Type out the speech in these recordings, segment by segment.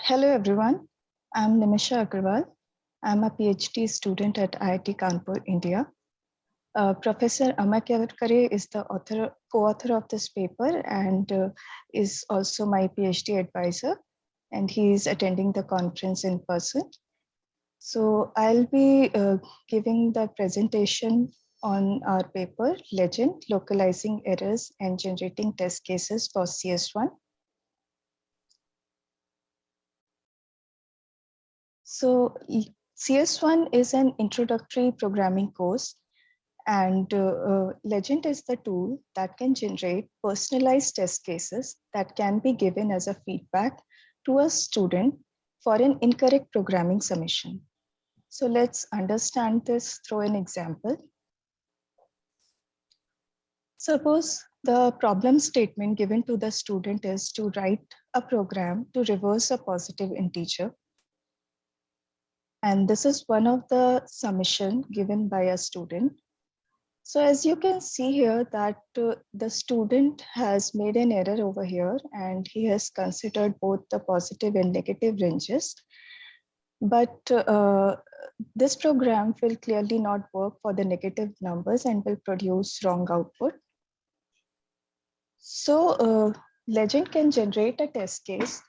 Hello everyone, I'm Nimisha Agarwal. I'm a PhD student at IIT Kanpur, India. Professor Amey Karkare is the co-author of this paper and is also my PhD advisor, and he is attending the conference in person. So I'll be giving the presentation on our paper, LEGenT, Localizing Errors and Generating Test Cases for CS1. So CS1 is an introductory programming course, and LEGenT is the tool that can generate personalized test cases that can be given as a feedback to a student for an incorrect programming submission. So let's understand this through an example. Suppose the problem statement given to the student is to write a program to reverse a positive integer. And this is one of the submission given by a student. So as you can see here that the student has made an error over here and he has considered both the positive and negative ranges. But this program will clearly not work for the negative numbers and will produce wrong output. So LEGenT can generate a test case,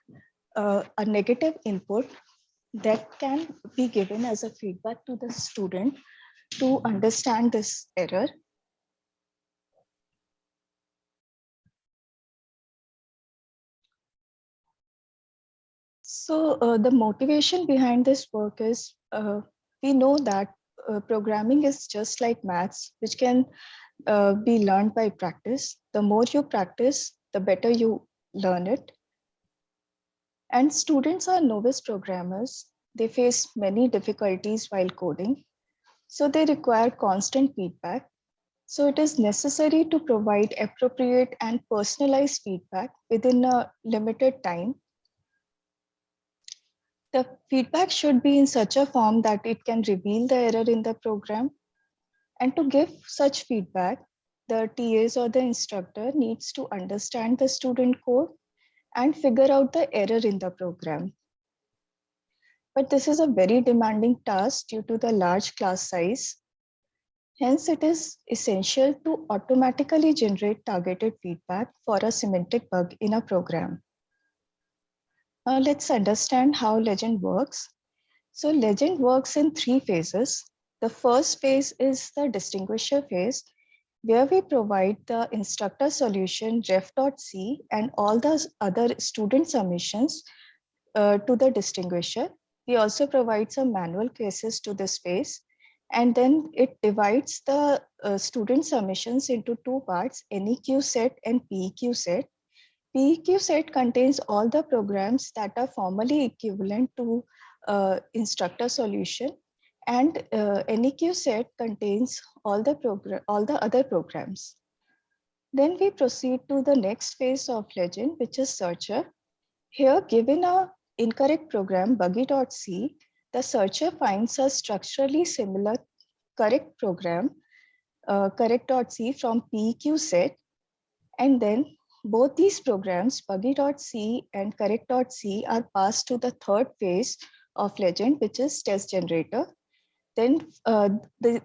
a negative input that can be given as a feedback to the student to understand this error. So the motivation behind this work is we know that programming is just like maths, which can be learned by practice. The more you practice, the better you learn it. And students are novice programmers. They face many difficulties while coding. So they require constant feedback. So it is necessary to provide appropriate and personalized feedback within a limited time. The feedback should be in such a form that it can reveal the error in the program. And to give such feedback, the TAs or the instructor needs to understand the student code and figure out the error in the program. But this is a very demanding task due to the large class size. Hence, it is essential to automatically generate targeted feedback for a semantic bug in a program. Now let's understand how LEGenT works. So LEGenT works in 3 phases. The first phase is the distinguisher phase, where we provide the instructor solution ref.c and all the other student submissions to the distinguisher. We also provide some manual cases to this phase. And then it divides the student submissions into 2 parts, NEQ set and PEQ set. PEQ set contains all the programs that are formally equivalent to instructor solution, and NEQ set contains all the other programs. Then we proceed to the next phase of LEGenT, which is searcher. Here, given a incorrect program buggy.c, the searcher finds a structurally similar correct program correct.c from PEQ set, and then both these programs, buggy.c and correct.c, are passed to the third phase of LEGenT, which is test generator. Then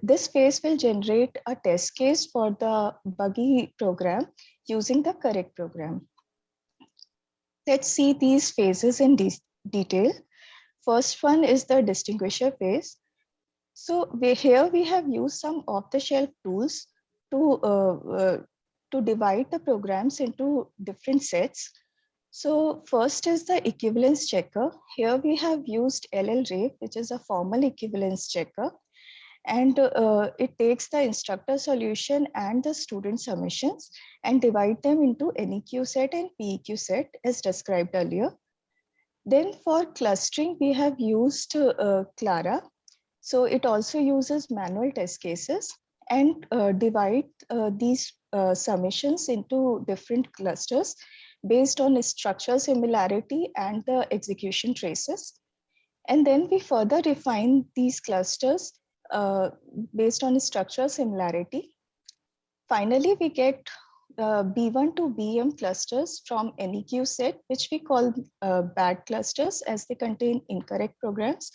this phase will generate a test case for the buggy program using the correct program. Let's see these phases in detail. First one is the distinguisher phase. So here we have used some off-the-shelf tools to divide the programs into different sets. So first is the equivalence checker. Here we have used LLRAVE, which is a formal equivalence checker. And it takes the instructor solution and the student submissions and divide them into NEQ set and PEQ set as described earlier. Then for clustering, we have used Clara. So it also uses manual test cases and divide these submissions into different clusters based on structure similarity and the execution traces. And then we further refine these clusters based on structure similarity. Finally, we get B1 to BM clusters from NEQ set, which we call bad clusters as they contain incorrect programs,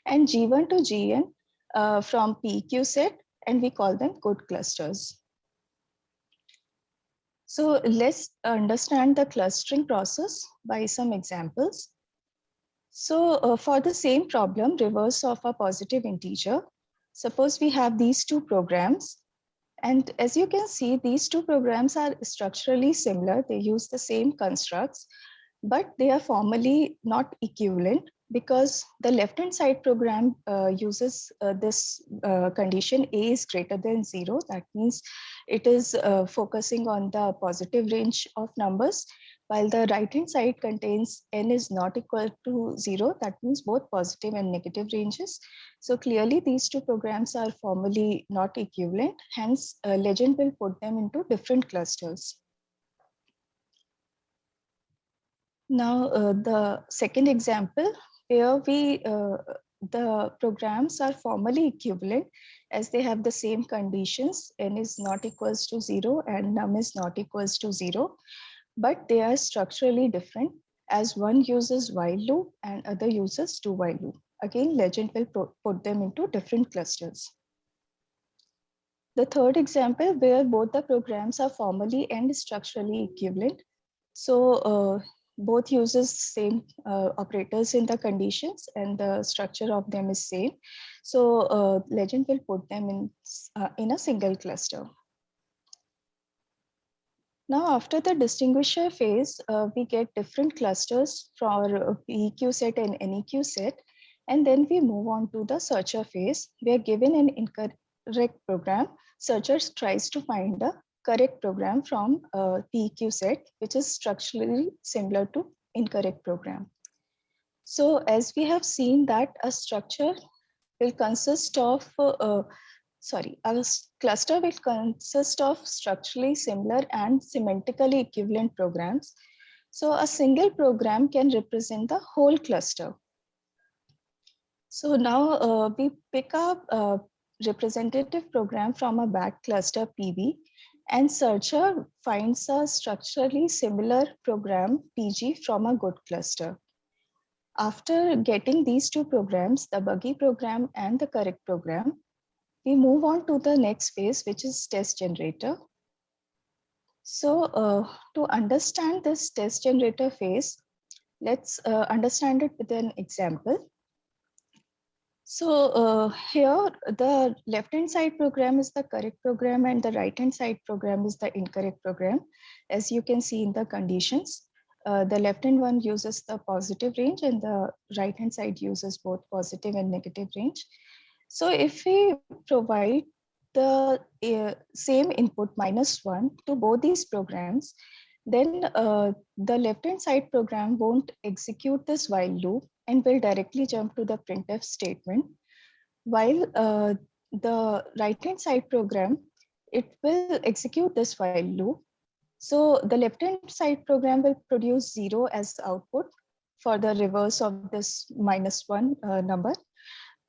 and G1 to GN from PQ set, and we call them good clusters. So let's understand the clustering process by some examples. So for the same problem, reverse of a positive integer, suppose we have these two programs. And as you can see, these two programs are structurally similar. They use the same constructs, but they are formally not equivalent because the left-hand side program uses this condition A is greater than 0. That means it is focusing on the positive range of numbers, while the right-hand side contains n is not equal to 0. That means both positive and negative ranges. So clearly these two programs are formally not equivalent. Hence, LEGenT will put them into different clusters. Now, the second example where the programs are formally equivalent as they have the same conditions, n is not equals to 0 and num is not equals to 0, but they are structurally different as one uses while loop and other uses do while loop. Again, LEGenT will put them into different clusters. The third example where both the programs are formally and structurally equivalent. So both uses same operators in the conditions and the structure of them is same. So LEGenT will put them in a single cluster. Now, after the distinguisher phase, we get different clusters for PEQ set and NEQ set. And then we move on to the searcher phase. We are given an incorrect program. Searcher tries to find a correct program from PEQ set, which is structurally similar to incorrect program. So as we have seen that a structure will consist of a cluster will consist of structurally similar and semantically equivalent programs. So a single program can represent the whole cluster. So now we pick up a representative program from a bad cluster PB, and searcher finds a structurally similar program PG from a good cluster. After getting these two programs, the buggy program and the correct program, we move on to the next phase, which is test generator. So to understand this test generator phase, let's understand it with an example. So here, the left-hand side program is the correct program and the right-hand side program is the incorrect program. As you can see in the conditions, the left-hand one uses the positive range and the right-hand side uses both positive and negative range. So if we provide the same input -1 to both these programs, then the left-hand side program won't execute this while loop and will directly jump to the printf statement, while the right-hand side program, it will execute this while loop. So the left-hand side program will produce 0 as output for the reverse of this -1 number,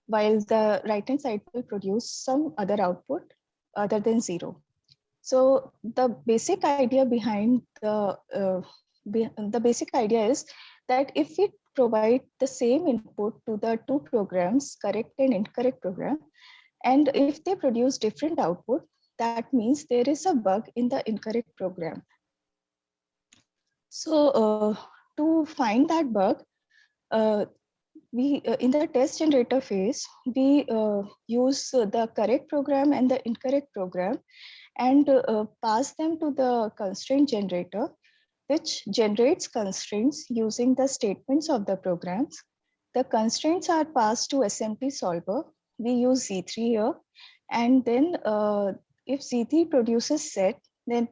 while the right-hand side will produce some other output other than 0. So the basic idea behind the basic idea is that if we provide the same input to the two programs, correct and incorrect program, and if they produce different output, that means there is a bug in the incorrect program. So to find that bug, we in the test generator phase, we use the correct program and the incorrect program and pass them to the constraint generator, which generates constraints using the statements of the programs. The constraints are passed to SMT solver. We use Z3 here. And then if Z3 produces set, then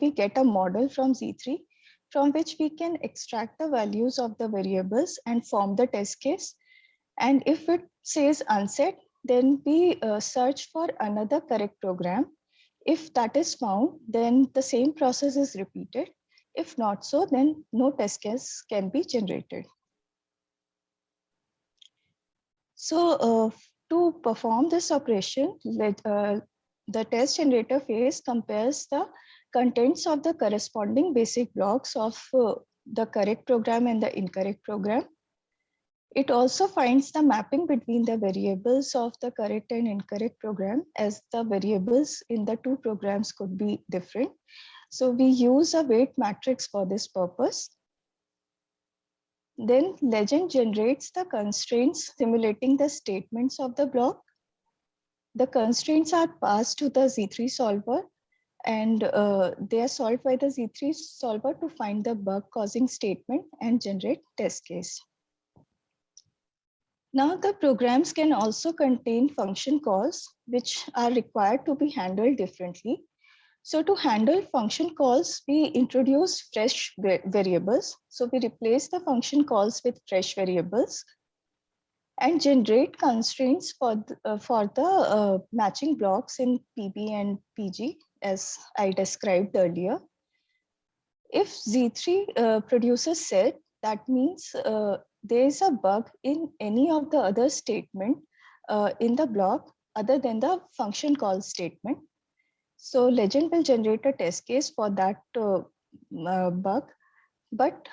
we get a model from Z3 from which we can extract the values of the variables and form the test case. And if it says unset, then we search for another correct program. If that is found, then the same process is repeated. If not so, then no test case can be generated. So to perform this operation, the test generator phase compares the contents of the corresponding basic blocks of the correct program and the incorrect program. It also finds the mapping between the variables of the correct and incorrect program, as the variables in the two programs could be different. So we use a weight matrix for this purpose. Then LEGenT generates the constraints simulating the statements of the block. The constraints are passed to the Z3 solver, and they are solved by the Z3 solver to find the bug causing statement and generate test case. Now the programs can also contain function calls which are required to be handled differently. So to handle function calls, we introduce fresh variables. So we replace the function calls with fresh variables and generate constraints for the matching blocks in PB and PG, as I described earlier. If Z3 produces set, that means there is a bug in any of the other statement in the block other than the function call statement. So LEGenT will generate a test case for that bug. But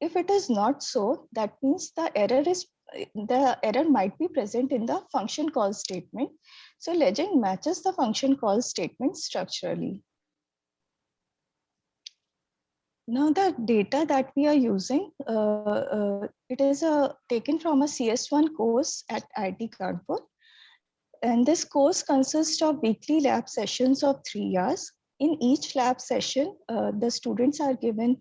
if it is not so, that means the error might be present in the function call statement. So LEGenT matches the function call statement structurally. Now the data that we are using, it is taken from a CS1 course at IIT Kanpur. And this course consists of weekly lab sessions of 3 hours. In each lab session, the students are given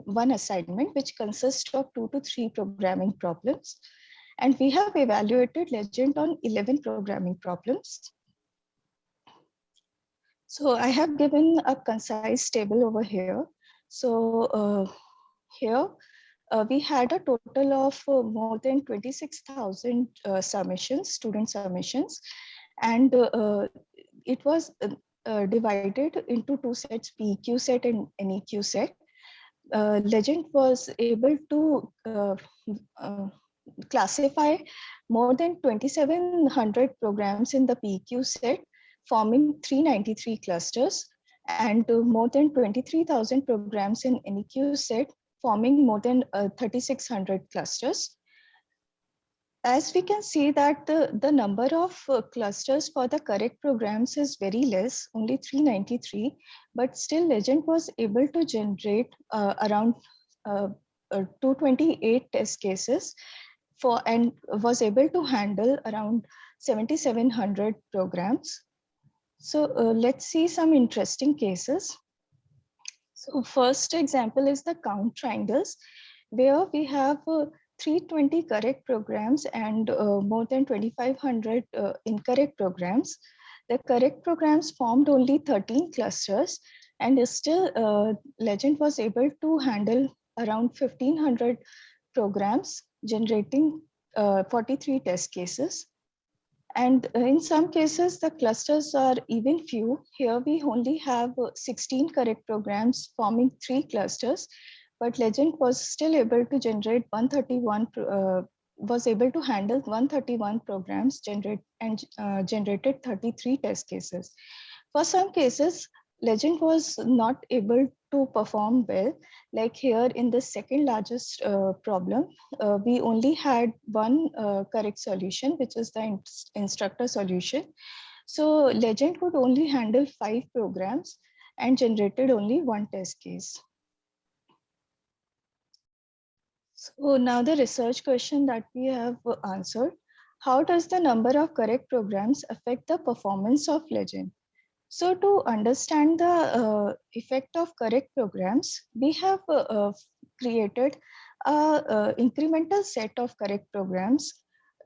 one assignment, which consists of 2 to 3 programming problems. And we have evaluated LEGenT on 11 programming problems. So I have given a concise table over here. So here we had a total of more than 26,000 submissions, student submissions, and it was divided into two sets, PEQ set and NEQ set. LEGenT was able to classify more than 2,700 programs in the PEQ set, forming 393 clusters, and more than 23,000 programs in NEQ set, forming more than 3,600 clusters. As we can see that the number of clusters for the correct programs is very less, only 393, but still LEGenT was able to generate around 228 test cases and was able to handle around 7,700 programs. So let's see some interesting cases. So first example is the count triangles, where we have 320 correct programs and more than 2,500 incorrect programs. The correct programs formed only 13 clusters, and still LEGenT was able to handle around 1,500 programs, generating 43 test cases. And in some cases, the clusters are even few. Here we only have 16 correct programs forming 3 clusters, but LEGenT was still able to generate 131, was able to handle 131 programs generated 33 test cases. For some cases, LEGenT was not able to perform well. Like here in the second largest problem, we only had one correct solution, which is the instructor solution. So LEGenT could only handle 5 programs and generated only 1 test case. So now the research question that we have answered: how does the number of correct programs affect the performance of LEGenT? So to understand the effect of correct programs, we have created a incremental set of correct programs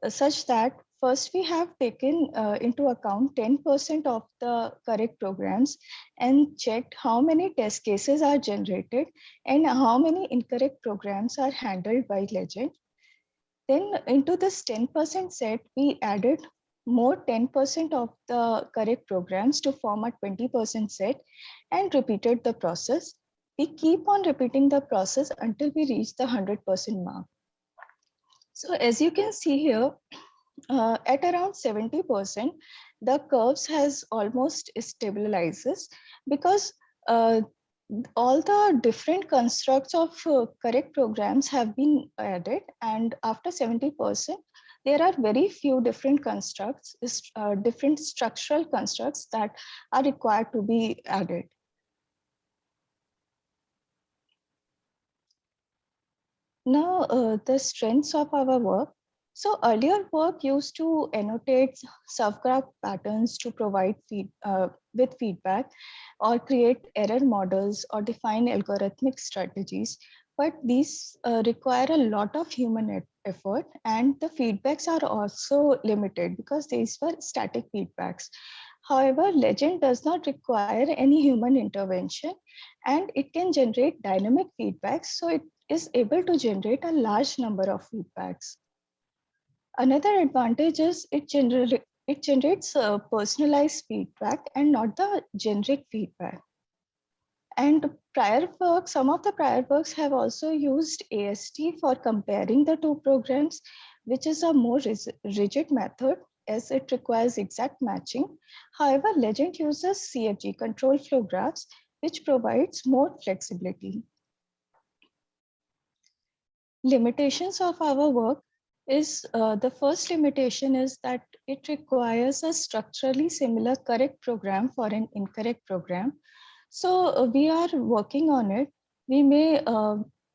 such that first we have taken into account 10% of the correct programs and checked how many test cases are generated and how many incorrect programs are handled by LEGenT. Then into this 10% set, we added more 10% of the correct programs to form a 20% set and repeated the process. We keep on repeating the process until we reach the 100% mark. So as you can see here, at around 70%, the curves has almost stabilizes, because Uh, all the different constructs of correct programs have been added, and after 70%, there are very few different constructs, different structural constructs that are required to be added. Now, the strengths of our work. So earlier work used to annotate subgraph patterns to provide with feedback or create error models or define algorithmic strategies. But these require a lot of human effort, and the feedbacks are also limited because these were static feedbacks. However, LEGenT does not require any human intervention, and it can generate dynamic feedbacks. So it is able to generate a large number of feedbacks. Another advantage is it generates personalized feedback and not the generic feedback. And some of the prior works have also used AST for comparing the two programs, which is a more rigid method as it requires exact matching. However, LEGenT uses CFG, control flow graphs, which provides more flexibility. Limitations of our work is the first limitation is that it requires a structurally similar correct program for an incorrect program. So we are working on it. We may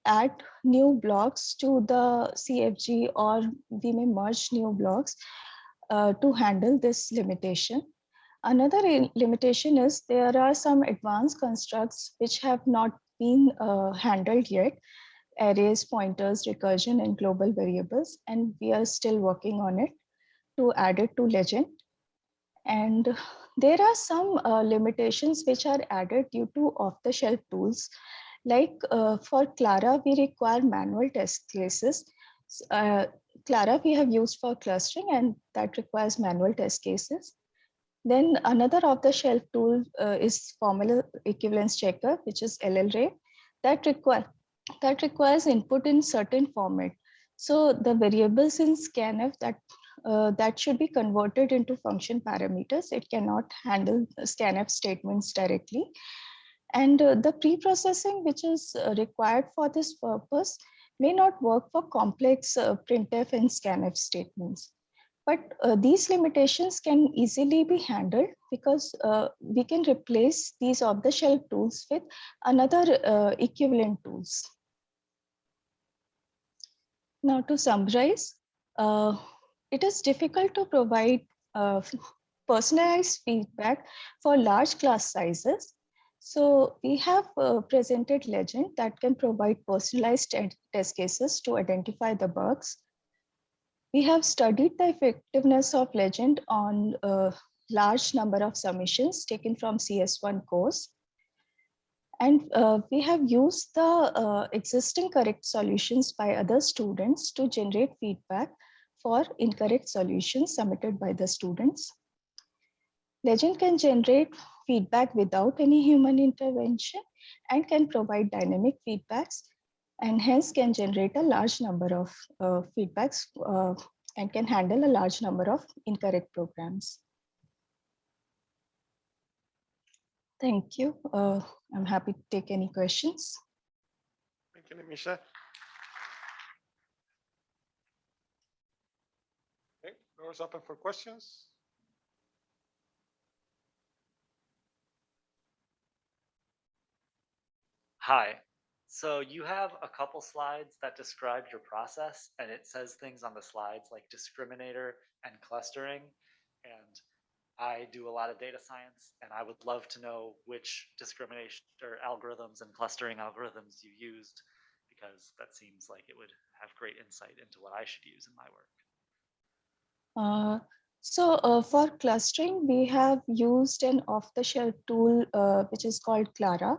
add new blocks to the CFG, or we may merge new blocks to handle this limitation. Another limitation is there are some advanced constructs which have not been handled yet: arrays, pointers, recursion, and global variables. And we are still working on it to add it to LEGenT. And there are some limitations which are added due to off-the-shelf tools. Like for Clara, we require manual test cases. Uh, Clara we have used for clustering, and that requires manual test cases. Then another off-the-shelf tool is formula equivalence checker, which is LLRay, that requires input in certain format. So the variables in scanf that should be converted into function parameters. It cannot handle scanf statements directly. And the pre-processing which is required for this purpose may not work for complex printf and scanf statements. But these limitations can easily be handled because we can replace these off-the-shelf tools with another equivalent tools. Now, to summarize, it is difficult to provide personalized feedback for large class sizes. So we have presented LEGenT that can provide personalized test cases to identify the bugs. We have studied the effectiveness of LEGenT on a large number of submissions taken from CS1 course. And we have used the existing correct solutions by other students to generate feedback for incorrect solutions submitted by the students. LEGenT can generate feedback without any human intervention and can provide dynamic feedbacks, and hence can generate a large number of feedbacks and can handle a large number of incorrect programs. Thank you. I'm happy to take any questions. Thank you, Nimisha. Okay, doors open for questions. Hi. So you have a couple slides that describe your process, and it says things on the slides like discriminator and clustering. And I do a lot of data science, and I would love to know which discrimination or algorithms and clustering algorithms you used, because that seems like it would have great insight into what I should use in my work. For clustering, we have used an off-the-shelf tool which is called Clara.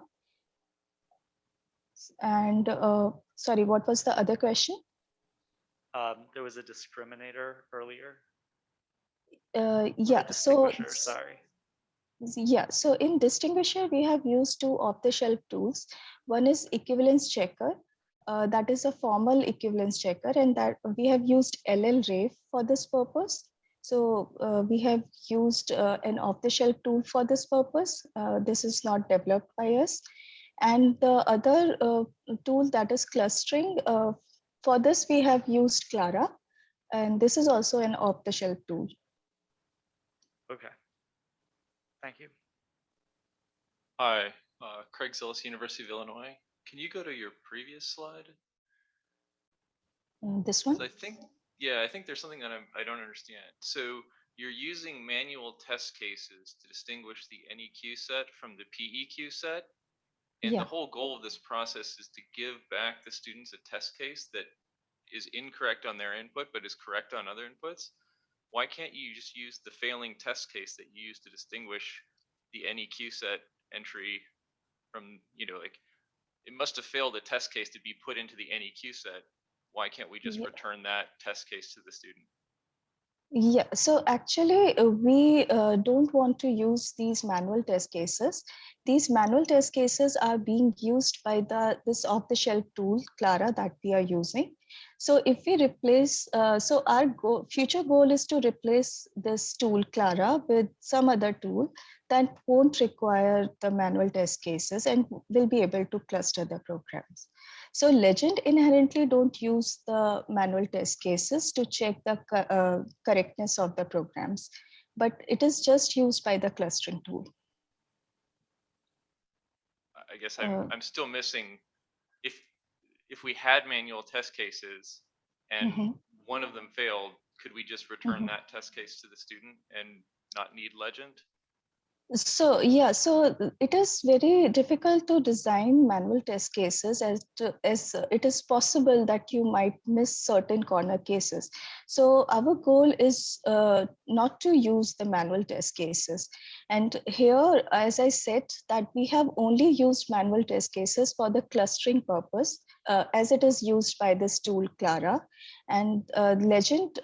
And sorry, what was the other question? There was a discriminator earlier. Yeah, so sorry. Yeah, so in Distinguisher, we have used two off-the-shelf tools. One is equivalence checker. That is a formal equivalence checker, and that we have used LLRay for this purpose. So we have used an off-the-shelf tool for this purpose. This is not developed by us. And the other tool, that is clustering, for this we have used Clara, and this is also an off-the-shelf tool. Okay. Thank you. Hi, Craig Zillis, University of Illinois. Can you go to your previous slide? This 'Cause one? I think there's something that I don't understand. So you're using manual test cases to distinguish the NEQ set from the PEQ set. And the Yeah. whole goal of this process is to give back the students a test case that is incorrect on their input, but is correct on other inputs. Why can't you just use the failing test case that you use to distinguish the NEQ set entry from, like, it must have failed a test case to be put into the NEQ set. Why can't we just Yeah. return that test case to the student? Yeah, so actually we don't want to use these manual test cases. These manual test cases are being used by this off-the-shelf tool, Clara, that we are using. So if we replace, so our future goal is to replace this tool, Clara, with some other tool that won't require the manual test cases and will be able to cluster the programs. So LEGenT inherently don't use the manual test cases to check the correctness of the programs, but it is just used by the clustering tool. I guess Uh, I'm still missing, if we had manual test cases and mhm, one of them failed, could we just return mhm. that test case to the student and not need LEGenT? So yeah, so it is very difficult to design manual test cases as it is possible that you might miss certain corner cases. So our goal is not to use the manual test cases. And here, as I said, that we have only used manual test cases for the clustering purpose, as it is used by this tool, Clara. And LEGenT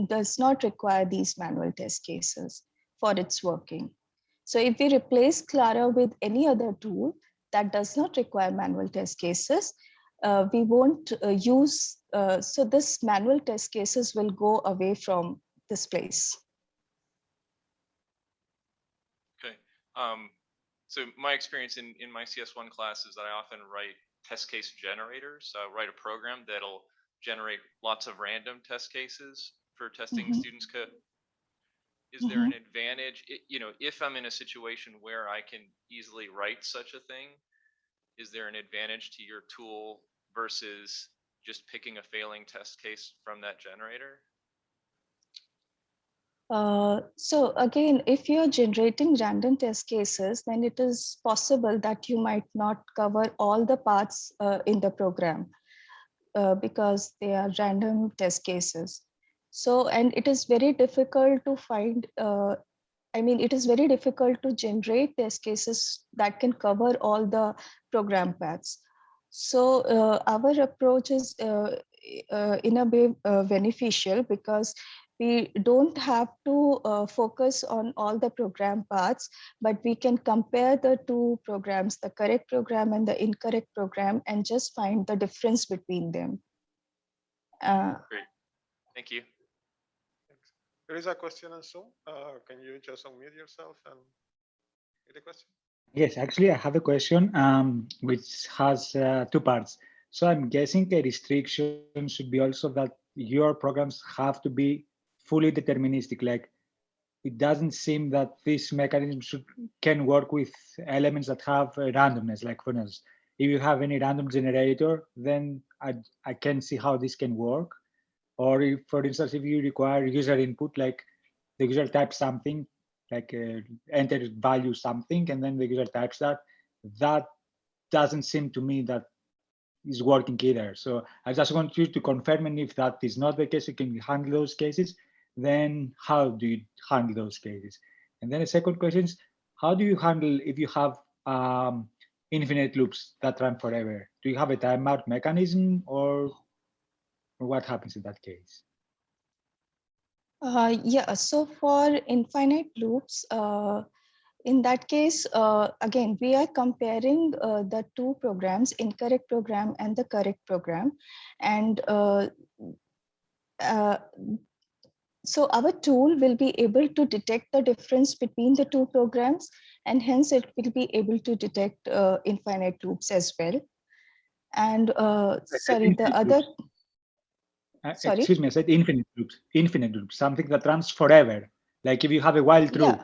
does not require these manual test cases for its working. So if we replace Clara with any other tool that does not require manual test cases, we won't so this manual test cases will go away from this place. Okay. So my experience in my CS1 class is that I often write test case generators. So I write a program that'll generate lots of random test cases for testing Mhm, students' code. Is there mhm. an advantage, if I'm in a situation where I can easily write such a thing, is there an advantage to your tool versus just picking a failing test case from that generator? So again, if you're generating random test cases, then it is possible that you might not cover all the parts in the program because they are random test cases. So, and it is very difficult to find, it is very difficult to generate test cases that can cover all the program paths. So our approach is in a way beneficial because we don't have to focus on all the program paths, but we can compare the two programs, the correct program and the incorrect program, and just find the difference between them. Great. Thank you. Thanks. There is a question on Zoom. Can you just unmute yourself and get the question? Yes, actually, I have a question which has two parts. So I'm guessing a restriction should be also that your programs have to be fully deterministic. Like it doesn't seem that this mechanism can work with elements that have randomness. Like for instance, if you have any random generator, then I can see how this can work. Or if, for instance, if you require user input, like the user types something, like enter value something, and then the user types that doesn't seem to me that is working either. So I just want you to confirm, and if that is not the case, you can handle those cases, then how do you handle those cases? And then the second question is, how do you handle if you have infinite loops that run forever? Do you have a timeout mechanism, or what happens in that case? Yeah, so for infinite loops, in that case, again, we are comparing the two programs, incorrect program and the correct program. And uh, So our tool will be able to detect the difference between the two programs, and hence it will be able to detect infinite loops as well. And I said sorry, the infinite other, loops. sorry, Excuse me, I said infinite loops, something that runs forever. Like if you have a while yeah, true.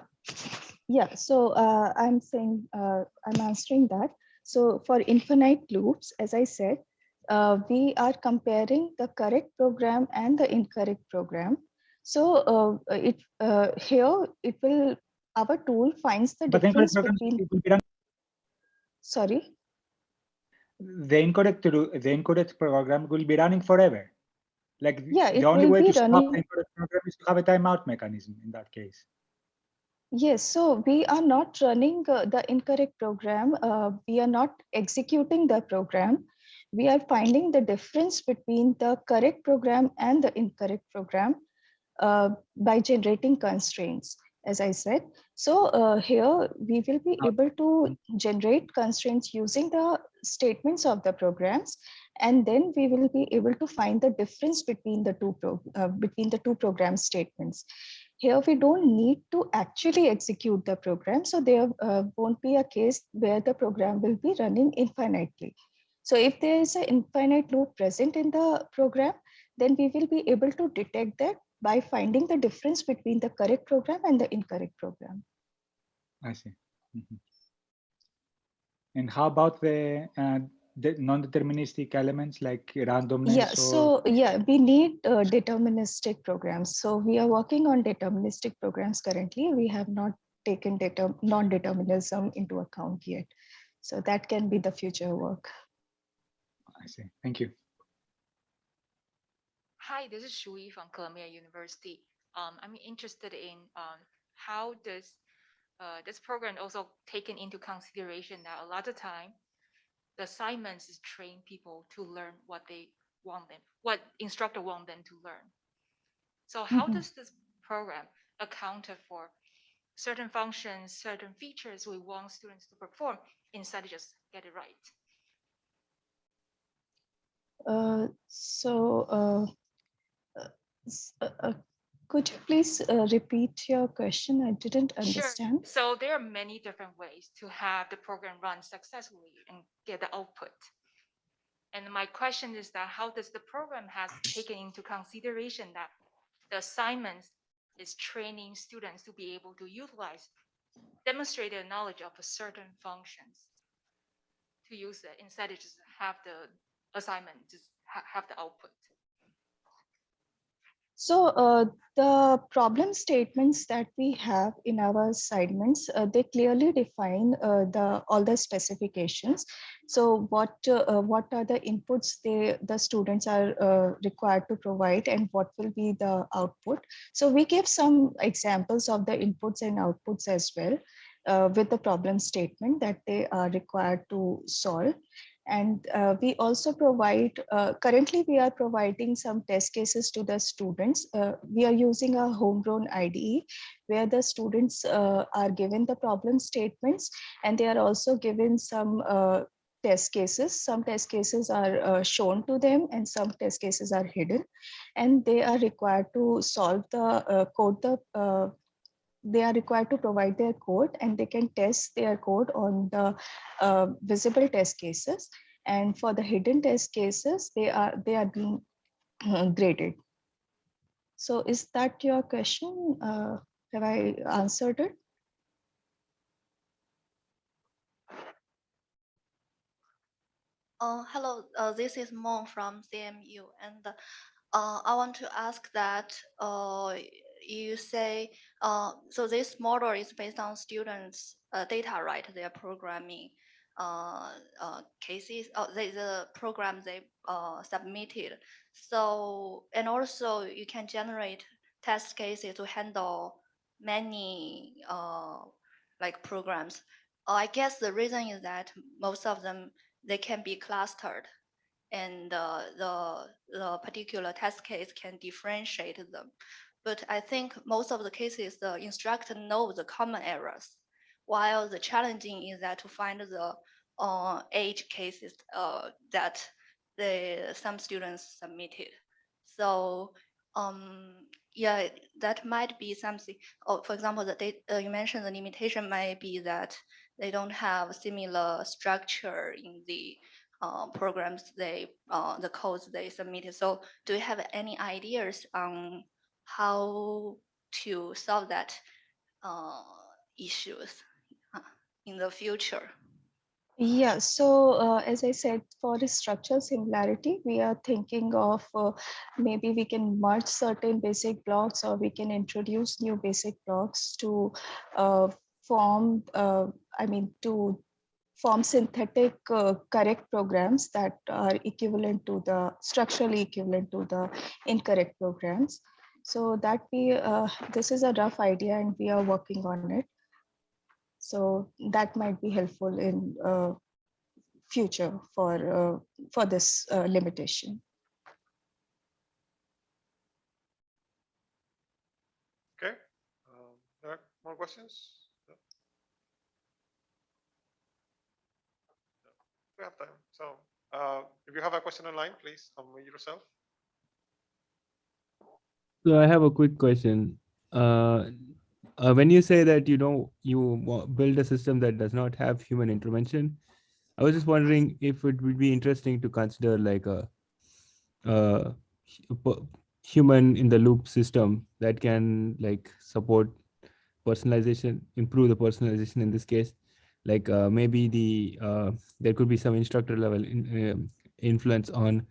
yeah. So I'm saying, I'm answering that. So for infinite loops, as I said, we are comparing the correct program and the incorrect program. So here it will, our tool finds the But the incorrect difference program, between, it will be running. sorry, The incorrect program will be running forever. Like yeah, the it only will way be to stop the running. incorrect program is to have a timeout mechanism in that case. Yes, so we are not running the incorrect program. We are not executing the program. We are finding the difference between the correct program and the incorrect program by generating constraints, as I said. So here we will be able to generate constraints using the statements of the programs, and then we will be able to find the difference between the between the two program statements. Here we don't need to actually execute the program, so there won't be a case where the program will be running infinitely. So if there is an infinite loop present in the program, then we will be able to detect that by finding the difference between the correct program and the incorrect program. I see. Mhm. And how about the non-deterministic elements like Yeah, randomness or so yeah, we need deterministic programs. So we are working on deterministic programs currently. We have not taken non-determinism into account yet. So that can be the future work. I see. Thank you. Hi, this is Shui from Columbia University. I'm interested in how does this program also taken into consideration that a lot of time the assignments is train people to learn what they want them, what instructor want them to learn. So how Mhm. does this program account for certain functions, certain features we want students to perform instead of just get it right? So uh, could you please repeat your question? I didn't Sure. understand. So there are many different ways to have the program run successfully and get the output. And my question is that how does the program has taken into consideration that the assignments is training students to be able to utilize, demonstrate their knowledge of a certain functions to use it instead of just have the assignment, just have the output. So the problem statements that we have in our assignments, they clearly define the all the specifications. So what are the inputs the students are required to provide, and what will be the output? So we give some examples of the inputs and outputs as well with the problem statement that they are required to solve. And we also provide, currently we are providing some test cases to the students. We are using a homegrown IDE where the students are given the problem statements, and they are also given some test cases. Some test cases are shown to them and some test cases are hidden. And they are required to solve the they are required to provide their code, and they can test their code on the visible test cases. And for the hidden test cases, they are being graded. So is that your question? Have I answered it? Hello, this is Mon from CMU, and I want to ask that you say so this model is based on students' data, right? Their programming cases, the program they submitted. So and also you can generate test cases to handle many like programs. I guess the reason is that most of them they can be clustered, and the particular test case can differentiate them. But I think most of the cases, the instructor knows the common errors, while the challenging is that to find the edge cases that some students submitted. So yeah, that might be something. Oh, for example, the data you mentioned, the limitation might be that they don't have similar structure in the programs the codes they submitted. So, do you have any ideas on how to solve that issues in the future? Yeah, so as I said, for the structural similarity, we are thinking of maybe we can merge certain basic blocks, or we can introduce new basic blocks to form, to form synthetic correct programs that are equivalent to the structurally equivalent to the incorrect programs. So this is a rough idea, and we are working on it. So that might be helpful in future for this limitation. Okay. There are more questions? No? No. We have time. So if you have a question online, please unmute yourself. So I have a quick question. When you say that you build a system that does not have human intervention, I was just wondering if it would be interesting to consider like a human in the loop system that can like support personalization, improve the personalization in this case. Like maybe there could be some instructor level influence on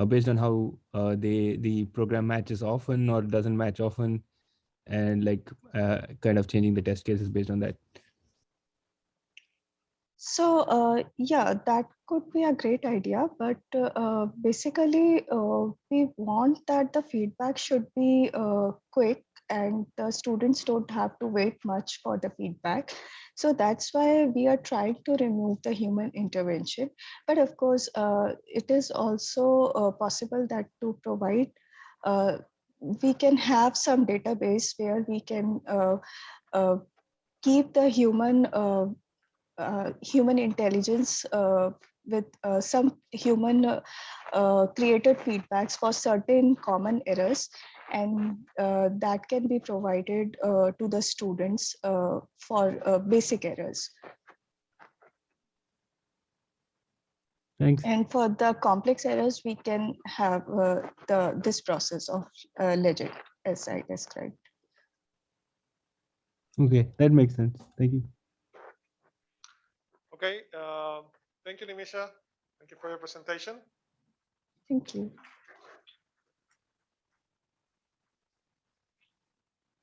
based on how the program matches often or doesn't match often, and like kind of changing the test cases based on that. So yeah, that could be a great idea, but basically we want that the feedback should be quick, and the students don't have to wait much for the feedback. So that's why we are trying to remove the human intervention. But of course, it is also possible that to provide, we can have some database where we can uh, keep the human intelligence with some human created feedbacks for certain common errors, and that can be provided to the students for basic errors. Thanks. And for the complex errors, we can have this process of LEGenT, as I described. Okay, that makes sense. Thank you. Okay. Thank you, Nimisha. Thank you for your presentation. Thank you.